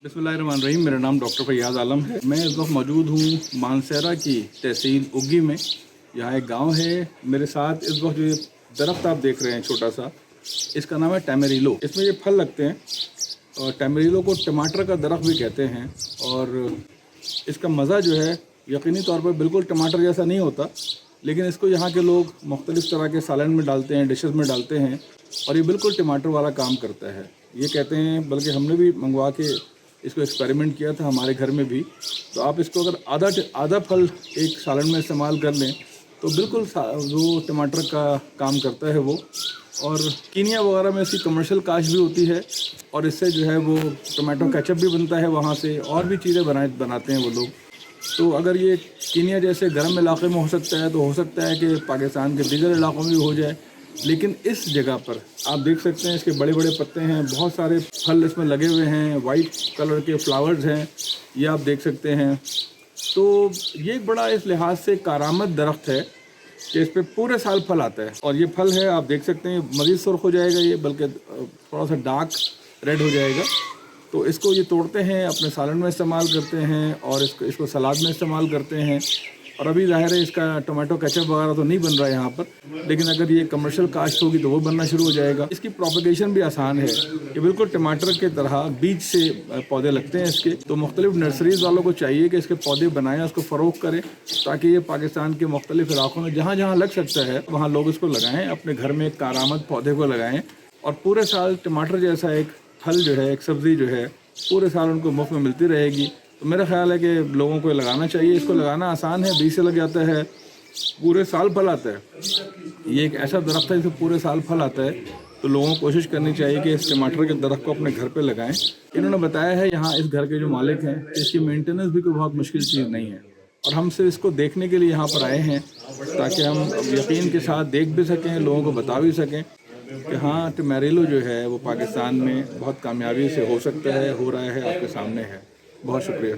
बिस्मिल्लाहिर्रहमानिर्रहीम। मेरा नाम डॉक्टर फैयाज़ आलम है। मैं इस वक्त मौजूद हूँ मानसहरा की तहसील उग्गी में। यहाँ एक गांव है। मेरे साथ इस वक्त जो ये दरख्त आप देख रहे हैं छोटा सा, इसका नाम है टैमरिलो। इसमें ये फल लगते हैं और टैमरिलो को टमाटर का दरख्त भी कहते हैं। और इसका मज़ा जो है यकीनी तौर पर बिल्कुल टमाटर जैसा नहीं होता, लेकिन इसको यहाँ के लोग मुख्तलिफ़ तरह के सालन में डालते हैं, डिशेस में डालते हैं और ये बिल्कुल टमाटर वाला काम करता है। ये कहते हैं, बल्कि हमने भी मंगवा के इसको एक्सपेरिमेंट किया था हमारे घर में भी। तो आप इसको अगर आधा फल एक सालन में इस्तेमाल कर लें तो बिल्कुल वो टमाटर का काम करता है वो। और कीनिया वगैरह में इसकी कमर्शियल काश्त भी होती है और इससे जो है वो टमाटो केचप भी बनता है वहाँ से, और भी चीज़ें बनाते हैं वो लोग। तो अगर ये कीनिया जैसे गर्म इलाके में हो सकता है तो हो सकता है कि पाकिस्तान के दीगर इलाकों में भी हो जाए, लेकिन इस जगह पर आप देख सकते हैं इसके बड़े बड़े पत्ते हैं, बहुत सारे फल इसमें लगे हुए हैं, वाइट कलर के फ्लावर्स हैं, ये आप देख सकते हैं। तो ये एक बड़ा इस लिहाज से कारामद दरख्त है कि इस पर पूरे साल फल आता है। और ये फल है, आप देख सकते हैं मज़ीद सुर्ख हो जाएगा ये, बल्कि थोड़ा सा डार्क रेड हो जाएगा। तो इसको ये तोड़ते हैं, अपने सालन में इस्तेमाल करते हैं और इसको सलाद में इस्तेमाल करते हैं। और अभी ज़ाहिर है इसका टमाटो केचप वगैरह तो नहीं बन रहा है यहाँ पर, लेकिन अगर ये कमर्शियल काश्त होगी तो वो बनना शुरू हो जाएगा। इसकी प्रोपगेशन भी आसान है, ये बिल्कुल टमाटर के तरह बीज से पौधे लगते हैं इसके। तो मुख्तलिफ नर्सरीज़ वालों को चाहिए कि इसके पौधे बनाएं, उसको फ़रोग़ करें, ताकि ये पाकिस्तान के मुख्तलिफ इलाकों में जहाँ जहाँ लग सकता है वहाँ लोग इसको लगाएँ, अपने घर में एक कारामद पौधे को लगाएँ और पूरे साल टमाटर जैसा एक फल जो है, एक सब्ज़ी जो है, पूरे साल उनको मुफ्त में मिलती रहेगी। तो मेरा ख्याल है कि लोगों को लगाना चाहिए। इसको लगाना आसान है, बीज से लग जाता है, पूरे साल फल आता है। ये एक ऐसा दरख्त है जिससे पूरे साल फल आता है। तो लोगों को कोशिश करनी चाहिए कि इस टमाटर के दरख्त को अपने घर पे लगाएं। इन्होंने बताया है यहाँ इस घर के जो मालिक हैं, इसकी मेंटेनेंस भी कोई बहुत मुश्किल चीज़ नहीं है और हम सिर्फ इसको देखने के लिए यहाँ पर आए हैं ताकि हम यकीन के साथ देख भी सकें, लोगों को बता भी सकें कि हाँ टैमरिलो जो है वो पाकिस्तान में बहुत कामयाबी से हो सकता है, हो रहा है, आपके सामने है। बहुत शुक्रिया।